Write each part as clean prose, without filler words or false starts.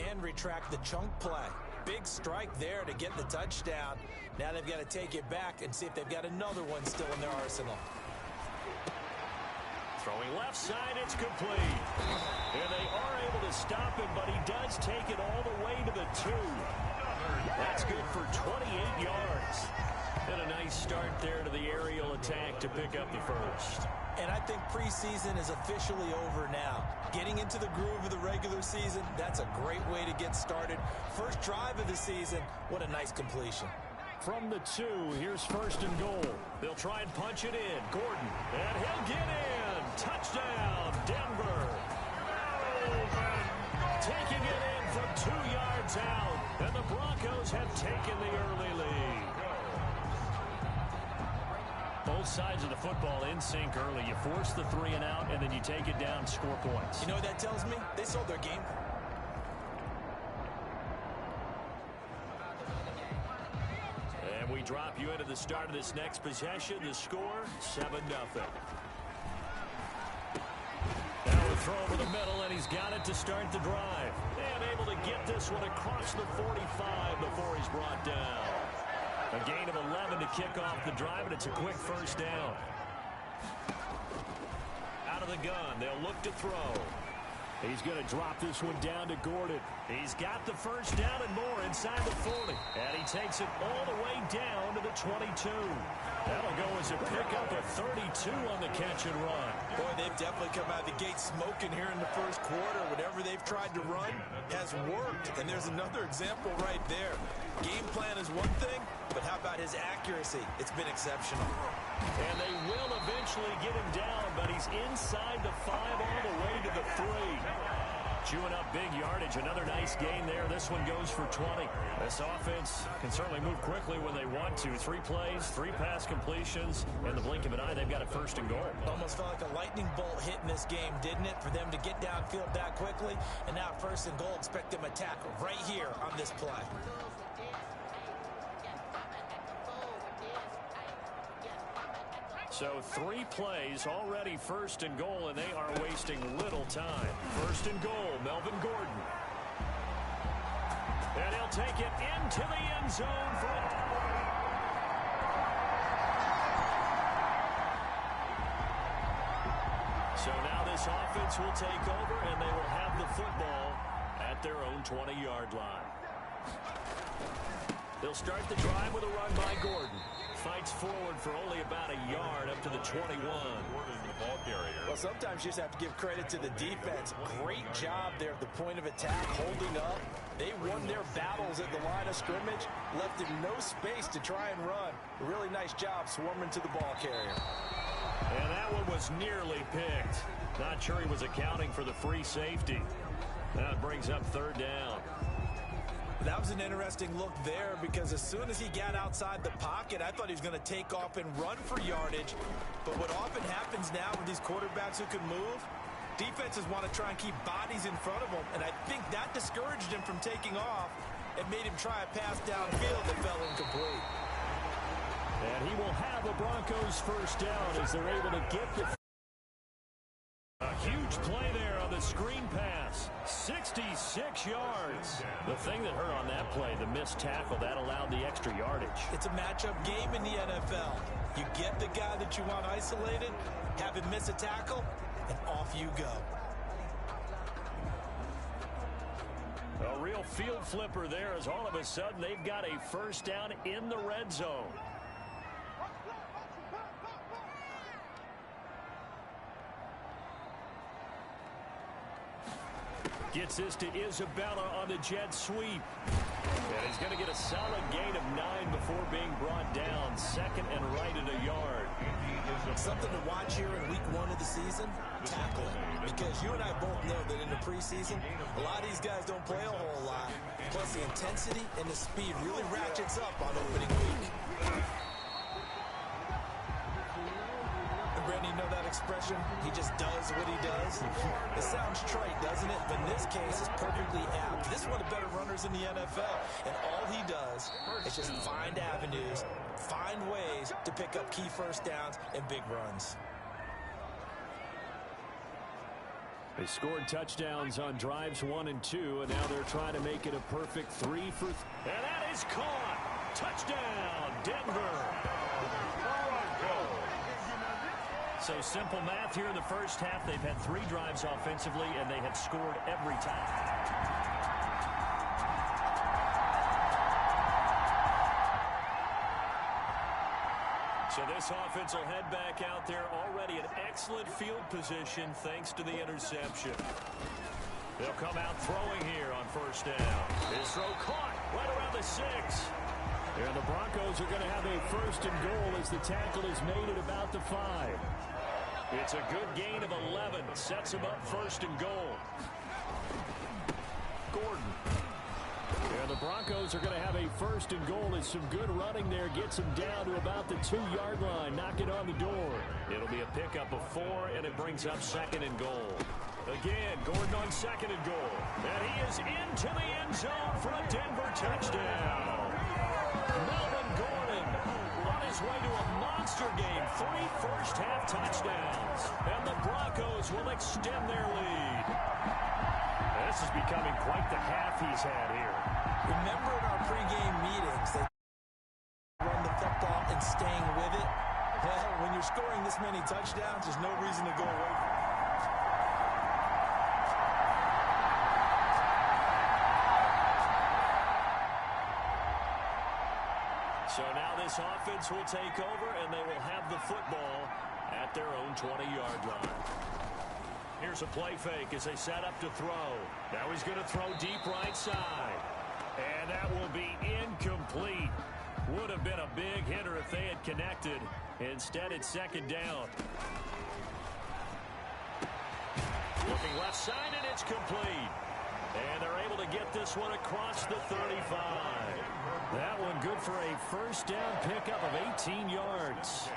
and retract the chunk play. Big strike there to get the touchdown. Now they've got to take it back and see if they've got another one still in their arsenal. Throwing left side, it's complete. And they are able to stop him, but he does take it all the way to the 2. That's good for 28 yards. And a nice start there to the aerial attack to pick up the first. And I think preseason is officially over now. Getting into the groove of the regular season, that's a great way to get started. First drive of the season, what a nice completion. From the 2, here's first and goal. They'll try and punch it in. Gordon, and he'll get in. Touchdown, Denver. Taking it in from 2 yards out. And the Broncos have taken the early lead. Both sides of the football in sync early. You force the 3 and out, and then you take it down, score points. You know what that tells me? They sold their game. And we drop you into the start of this next possession. The score, 7-0. Now a throw over the middle, and he's got it to start the drive. And able to get this one across the 45 before he's brought down. A gain of 11 to kick off the drive, and it's a quick first down. Out of the gun, they'll look to throw. He's going to drop this one down to Gordon. He's got the first down and more inside the 40. And he takes it all the way down to the 22. That'll go as a pickup of 32 on the catch and run. Boy, they've definitely come out of the gate smoking here in the first quarter. Whatever they've tried to run has worked. And there's another example right there. Game plan is one thing, but how about his accuracy? It's been exceptional. And they will eventually get him down, but he's inside the 5 all the way to the 3. Chewing up big yardage. Another nice gain there. This one goes for 20. This offense can certainly move quickly when they want to. 3 plays, 3 pass completions. In the blink of an eye, they've got a first and goal. Almost felt like a lightning bolt hit in this game, didn't it? For them to get downfield that quickly. And now first and goal, expect them to tackle right here on this play. So 3 plays, already first and goal, and they are wasting little time. First and goal, Melvin Gordon. And he'll take it into the end zone for it. So now this offense will take over, and they will have the football at their own 20-yard line. They'll start the drive with a run by Gordon. Fights forward for only about a yard up to the 21. Well, sometimes you just have to give credit to the defense. Great job there at the point of attack, holding up. They won their battles at the line of scrimmage, left him no space to try and run. A really nice job swarming to the ball carrier. And that one was nearly picked. Not sure he was accounting for the free safety. That brings up third down. That was an interesting look there because as soon as he got outside the pocket, I thought he was going to take off and run for yardage. But what often happens now with these quarterbacks who can move, defenses want to try and keep bodies in front of them. And I think that discouraged him from taking off and made him try a pass downfield that fell incomplete. And he will have the Broncos first down as they're able to get the... A huge play there on the screen pass. 66 yards. The thing that hurt on that play, the missed tackle, that allowed the extra yardage. It's a matchup game in the NFL. You get the guy that you want isolated, have him miss a tackle, and off you go. A real field flipper there as all of a sudden they've got a first down in the red zone. Gets this to Isabella on the jet sweep. And he's going to get a solid gain of 9 before being brought down. Second and right at a yard. Something to watch here in week 1 of the season, tackling. Because you and I both know that in the preseason, a lot of these guys don't play a whole lot. Plus the intensity and the speed really ratchets up on opening week. Brandon, you know that expression? He just does what he does. It sounds trite, doesn't it? But in this case, it's perfectly apt. This is one of the better runners in the NFL. And all he does is just find avenues, find ways to pick up key first downs and big runs. They scored touchdowns on drives 1 and 2, and now they're trying to make it a perfect 3 for 3. And that is caught. Touchdown, Denver. So simple math here in the first half. They've had 3 drives offensively, and they have scored every time. So this offense will head back out there, already in excellent field position thanks to the interception. They'll come out throwing here on first down. His throw caught right around the 6. And the Broncos are going to have a first and goal as the tackle is made at about the 5. It's a good gain of 11. Sets them up first and goal. Gordon. And the Broncos are going to have a first and goal as some good running there gets them down to about the 2-yard line. Knock it on the door. It'll be a pickup of 4, and it brings up second and goal. Again, Gordon on second and goal. And he is into the end zone for a Denver touchdown. Melvin Gordon on his way to a monster game. 3 first-half touchdowns. And the Broncos will extend their lead. This is becoming quite the half he's had here. Remember in our pregame meetings, they run the football and staying with it. Well, when you're scoring this many touchdowns, there's no reason to go away from it. So now this offense will take over, and they will have the football at their own 20-yard line. Here's a play fake as they set up to throw. Now he's going to throw deep right side. And that will be incomplete. Would have been a big hitter if they had connected. Instead, it's second down. Looking left side, and it's complete. And they're able to get this one across the 35. That one good for a first down pickup of 18 yards.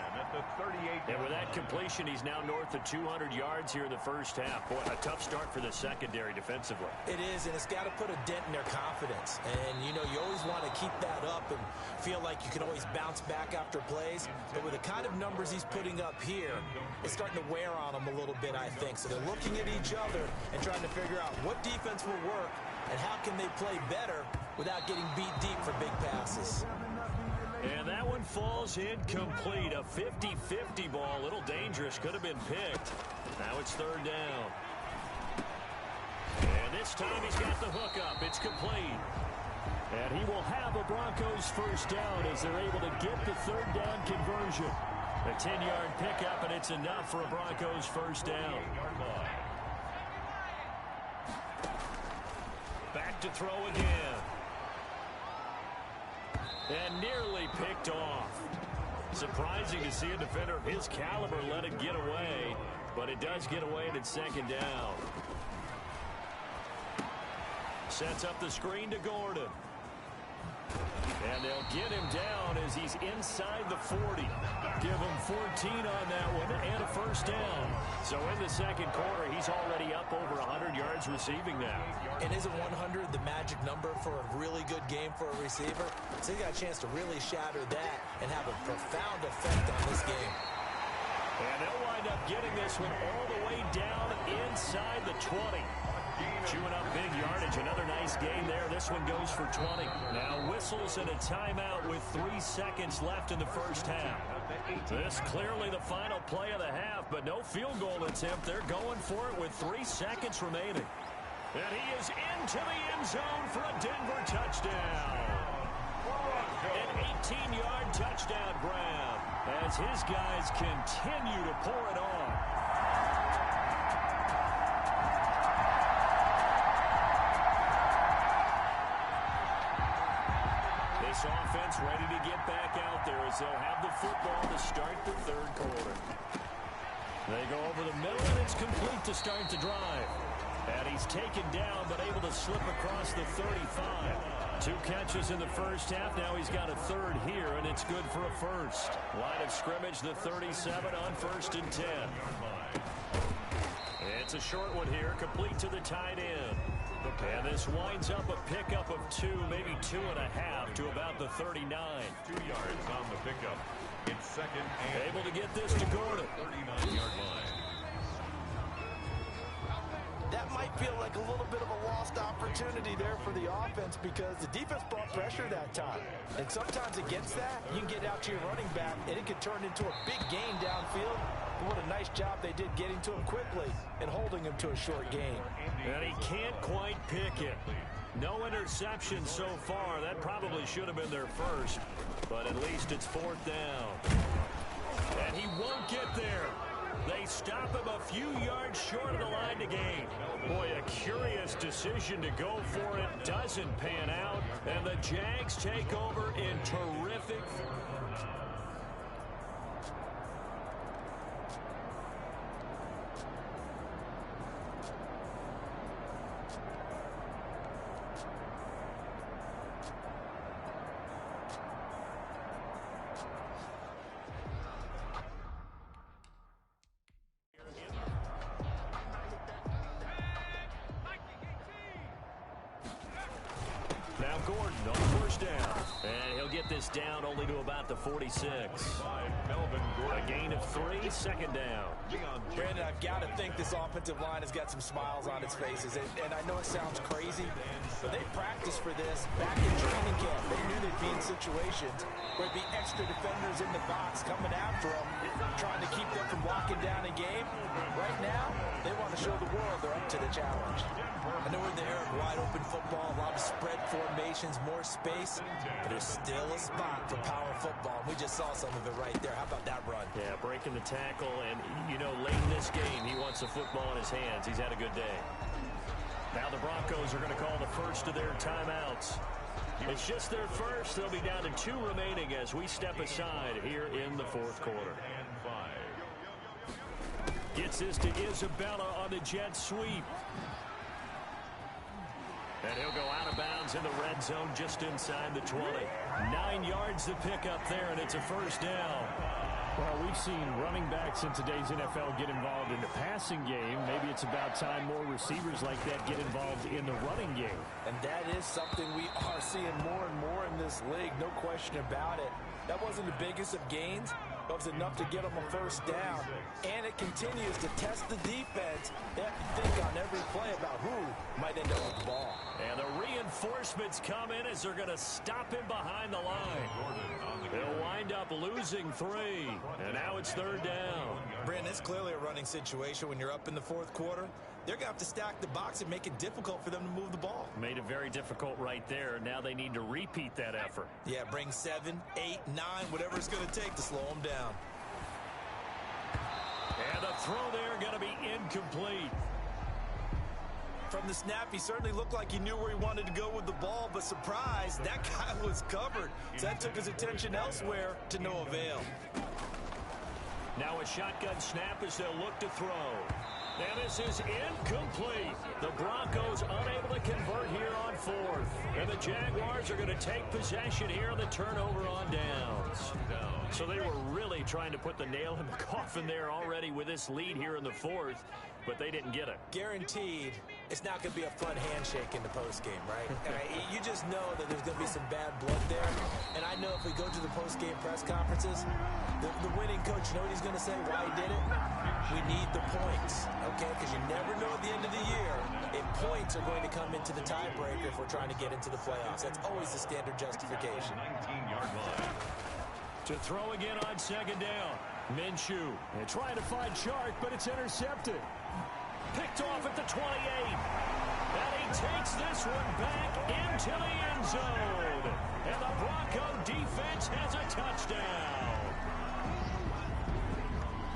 And with that completion, he's now north of 200 yards here in the first half. Boy, a tough start for the secondary defensively. It is, and it's got to put a dent in their confidence. And, you know, you always want to keep that up and feel like you can always bounce back after plays. But with the kind of numbers he's putting up here, it's starting to wear on them a little bit, I think. So they're looking at each other and trying to figure out what defense will work and how can they play better without getting beat deep for big passes. And that one falls incomplete. A 50-50 ball. A little dangerous. Could have been picked. Now it's third down. And this time he's got the hook up. It's complete. And he will have a Broncos first down as they're able to get the third down conversion. A 10-yard pickup, and it's enough for a Broncos first down. Back to throw again. And nearly picked off. Surprising to see a defender of his caliber let it get away, but it does get away and it's second down. Sets up the screen to Gordon. And they'll get him down as he's inside the 40. Give him 14 on that one and a first down. So in the second quarter, he's already up over 100 yards receiving now. And isn't 100 the magic number for a really good game for a receiver? So he got a chance to really shatter that and have a profound effect on this game. And they'll wind up getting this one all the way down inside the 20. Chewing up big yardage. Another nice gain there. This one goes for 20. Now whistles and a timeout with 3 seconds left in the first half. This clearly the final play of the half, but no field goal attempt. They're going for it with 3 seconds remaining. And he is into the end zone for a Denver touchdown. An 18-yard touchdown grab as his guys continue to pour it on. This offense ready to get back out there as they'll have the football to start the third quarter. They go over the middle, and it's complete to start the drive. And he's taken down, but able to slip across the 35. 2 catches in the first half. Now he's got a third here, and it's good for a first. Line of scrimmage, the 37 on first and 10. It's a short one here, complete to the tight end. And this winds up a pickup of 2, maybe 2.5 to about the 39. 2 yards on the pickup. It's second and able to get this to Gordon. 39-yard line. that might feel like a little bit of a lost opportunity there for the offense because the defense brought pressure that time. And sometimes against that, you can get out to your running back, and it can turn into a big gain downfield. But what a nice job they did getting to him quickly and holding him to a short gain. And he can't quite pick it. No interception so far. That probably should have been their first, but at least it's fourth down. And he won't get there. They stop him a few yards short of the line to gain. Boy, a curious decision to go for it. Doesn't pan out, and the Jags take over in terrific. Now Gordon on first down. And he'll get this down only to about the 46. A gain of 3, second down. Brandon, I've got to think this offensive line has got some smiles on its faces. And I know it sounds crazy, but they practiced for this back in training camp. They knew they'd be in situations where there'd be extra defenders in the box coming after them, trying to keep them from locking down a game. Right now, they want to show the world they're up to the challenge. I know we're in the era of wide-open football, a lot of spread formations, more space, but there's still a spot for power football. We just saw some of it right there. How about that run? Yeah, breaking the tackle, and, you know, late in this game, he wants the football in his hands. He's had a good day. Now the Broncos are going to call the first of their timeouts. It's just their first. They'll be down to 2 remaining as we step aside here in the fourth quarter. Gets this to Isabella on the jet sweep. And he'll go out of bounds in the red zone just inside the 20. 9 yards to pick up there, and it's a first down. Well, we've seen running backs in today's NFL get involved in the passing game. Maybe it's about time more receivers like that get involved in the running game. And that is something we are seeing more and more in this league, no question about it. That wasn't the biggest of gains, but it was enough to get them a first down. And it continues to test the defense. They have to think on every play about who might end up with the ball. And the reinforcements come in as they're going to stop him behind the line. They'll wind up losing 3. And now it's third down. Brandon, it's clearly a running situation when you're up in the fourth quarter. They're going to have to stack the box and make it difficult for them to move the ball. Made it very difficult right there. Now they need to repeat that effort. Yeah, bring 7, 8, 9, whatever it's going to take to slow them down. And the throw there going to be incomplete. From the snap, he certainly looked like he knew where he wanted to go with the ball, but surprise, that guy was covered. So that took his attention elsewhere to no avail. Now a shotgun snap as they'll look to throw. And this is incomplete. The Broncos unable to convert here on 4th. And the Jaguars are going to take possession here on the turnover on downs. So they were really trying to put the nail in the coffin there already with this lead here in the 4th, but they didn't get it. Guaranteed, it's not going to be a fun handshake in the postgame, right? You just know that there's going to be some bad blood there. And I know if we go to the postgame press conferences, the winning coach, you know what he's going to say, why he did it? We need the points, okay? Because you never know at the end of the year if points are going to come into the tiebreaker if we're trying to get into the playoffs. That's always the standard justification. 19-yard line. To throw again on second down. Minshew. And trying to find Chark, but it's intercepted. Picked off at the 28. And he takes this one back into the end zone. And the Bronco defense has a touchdown.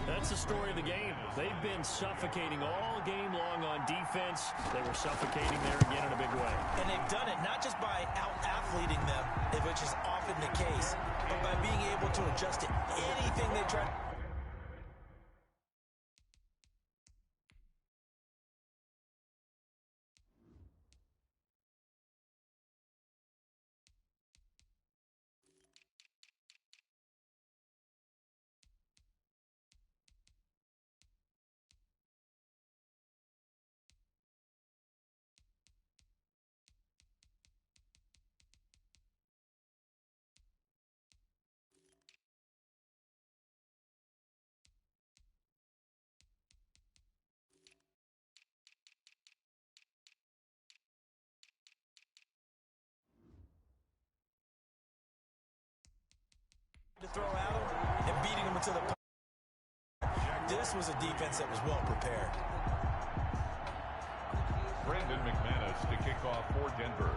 That's the story of the game. They've been suffocating all game long on defense. They were suffocating there again in a big way. And they've done it not just by out-athleting them, which is often the case, but by being able to adjust to anything they try. coming to the pocket. This was a defense that was well prepared. Brandon McManus to kick off for Denver.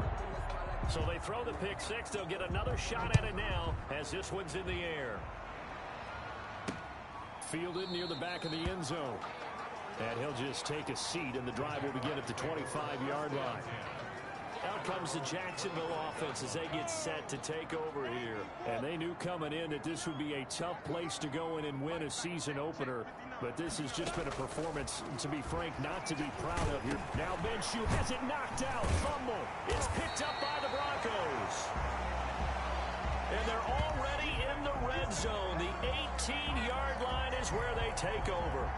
So they throw the pick six. They'll get another shot at it now as this one's in the air. Fielded near the back of the end zone. And he'll just take a seat, and the drive will begin at the 25-yard line. Out comes the Jacksonville offense as they get set to take over here. And they knew coming in that this would be a tough place to go in and win a season opener. But this has just been a performance, to be frank, not to be proud of here. Now Minshew has it knocked out. Fumble. It's picked up by the Broncos. And they're already in the red zone. The 18-yard line is where they take over.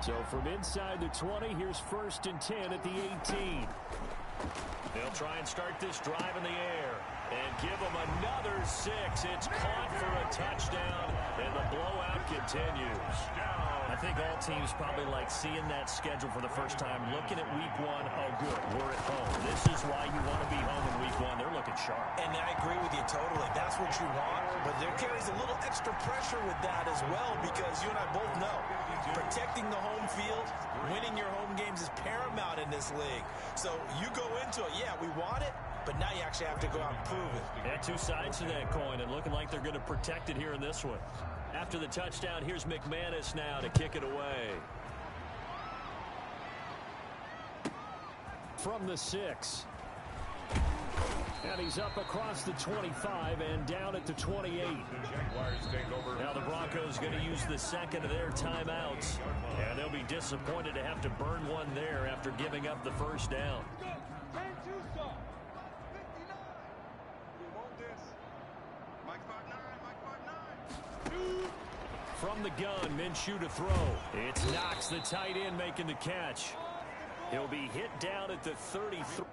So from inside the 20, here's 1st and 10 at the 18. They'll try and start this drive in the air and give them another 6. It's caught for a touchdown, and the blowout continues. I think all teams probably like seeing that schedule for the first time, looking at week 1. Oh, good, we're at home. This is why you want to be home in week 1. They're looking sharp. And I agree with you totally. That's what you want, but there carries a little extra pressure with that as well, because you and I both know protecting the home field, winning your home games is paramount in this league. So you go into it, yeah, we want it, but now you actually have to go out and prove it. Yeah, two sides to that coin, and looking like they're going to protect it here in this one. After the touchdown, here's McManus now to kick it away. From the 6. And he's up across the 25 and down at the 28. Jaguars take over. Now the Broncos going to use the second of their timeouts. And they'll be disappointed to have to burn one there after giving up the first down. From the gun, Minshew to throw. It's Knox, the tight end, making the catch. He'll be hit down at the 33.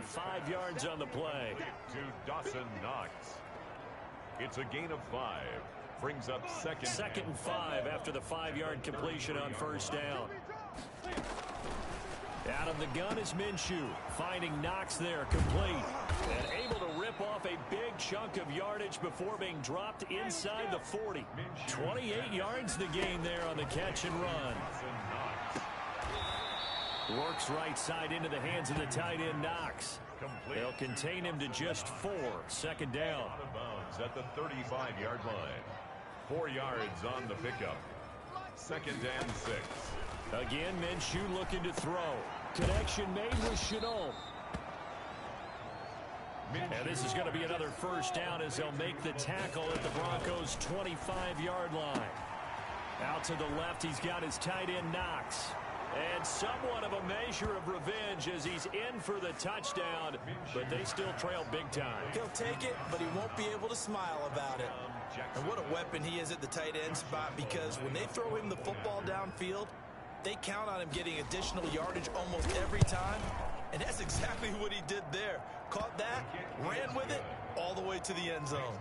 5 yards on the play. To Dawson Knox. It's a gain of 5. Brings up second. 2nd and 5 after the 5-yard completion on first down. Out of the gun is Minshew. Finding Knox there, complete. And able to rip off a big chunk of yardage before being dropped inside the 40. 28 yards the gain there on the catch and run. Works right side into the hands of the tight end Knox. They'll contain him to just 4. 2nd down. Out of bounds at the 35-yard line. 4 yards on the pickup. 2nd and 6. Again, Minshew looking to throw. Connection made with Chenault. And this is going to be another first down as they'll make the tackle at the Broncos' 25-yard line. Out to the left, he's got his tight end Knox. And somewhat of a measure of revenge as he's in for the touchdown, but they still trail big time. He'll take it, but he won't be able to smile about it. And what a weapon he is at the tight end spot, because when they throw him the football downfield, they count on him getting additional yardage almost every time. And that's exactly what he did there. Caught that, ran with it, all the way to the end zone.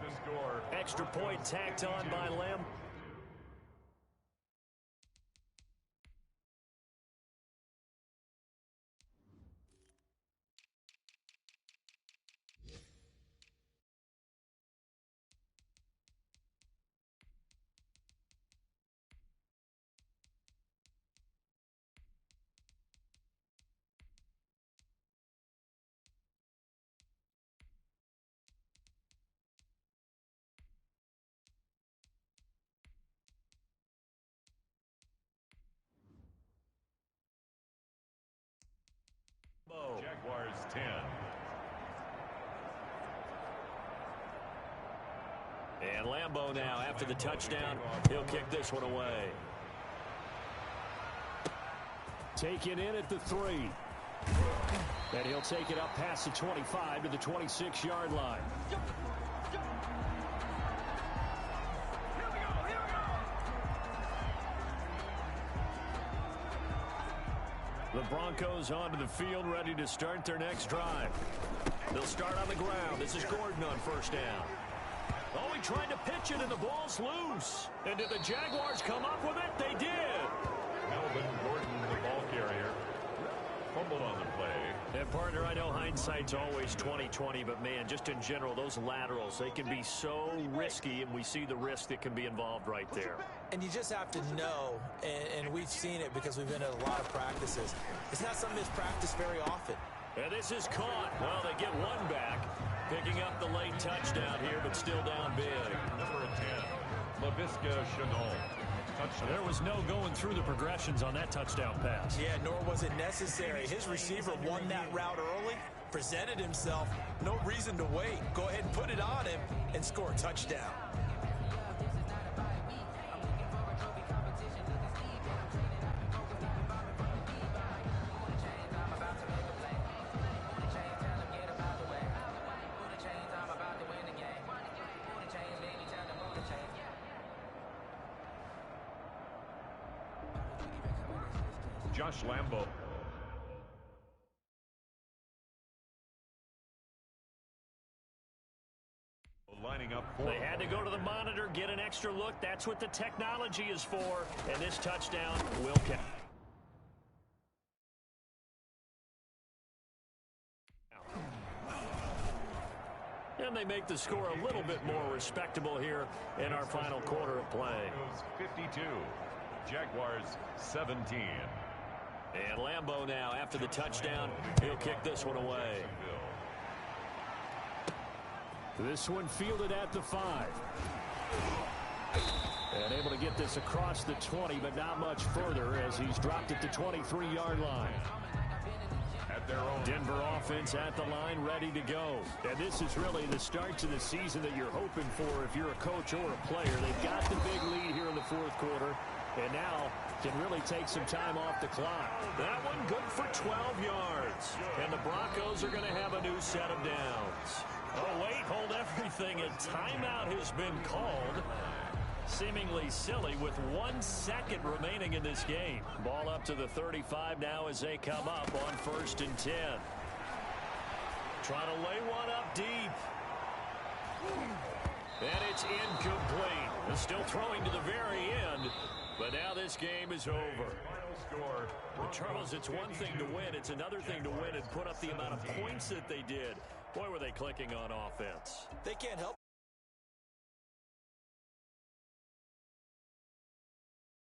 Extra point tacked on by Lamb. Jaguars 10. And Lambeau now, after the touchdown, he'll kick this one away. Taken in at the 3. And he'll take it up past the 25 to the 26-yard line. The the Broncos onto the field, ready to start their next drive. They'll start on the ground. This is Gordon on first down. Oh, he tried to pitch it, and the ball's loose. And did the Jaguars come up with it? They did. Melvin Gordon, the ball carrier, fumbled on the play. And, partner, I know hindsight's always 20/20, but, man, just in general, those laterals, they can be so risky, and we see the risk that can be involved right there. And you just have to know, and we've seen it because we've been at a lot of practices. It's not something that's practiced very often. And this is caught. Well, they get one back, picking up the late touchdown here, but still down big. Number 10, LaVisca Chenault. Touchdown. There was no going through the progressions on that touchdown pass. Yeah, nor was it necessary. His receiver won that route early, presented himself. No reason to wait. Go ahead and put it on him and score a touchdown. Josh Lambo. Lining up for. They had to go to the monitor, get an extra look. That's what the technology is for. And this touchdown will count. And they make the score a little bit more respectable here in our final quarter of play. 52. Jaguars 17. And Lambo now, after the touchdown, he'll kick this one away. This one fielded at the 5. And able to get this across the 20, but not much further as he's dropped it to 23-yard line. At their own. Denver offense at the line, ready to go. And this is really the start to the season that you're hoping for if you're a coach or a player. They've got the big lead here in the fourth quarter. And now can really take some time off the clock. That one good for 12 yards. And the Broncos are going to have a new set of downs. Oh, wait, hold everything. A timeout has been called. Seemingly silly with 1 second remaining in this game. Ball up to the 35 now as they come up on 1st and 10. Trying to lay one up deep. And it's incomplete. They're still throwing to the very end. But now this game is over. Well, Charles, it's one thing to win. It's another thing to win and put up the amount of points that they did. Boy, were they clicking on offense. They can't help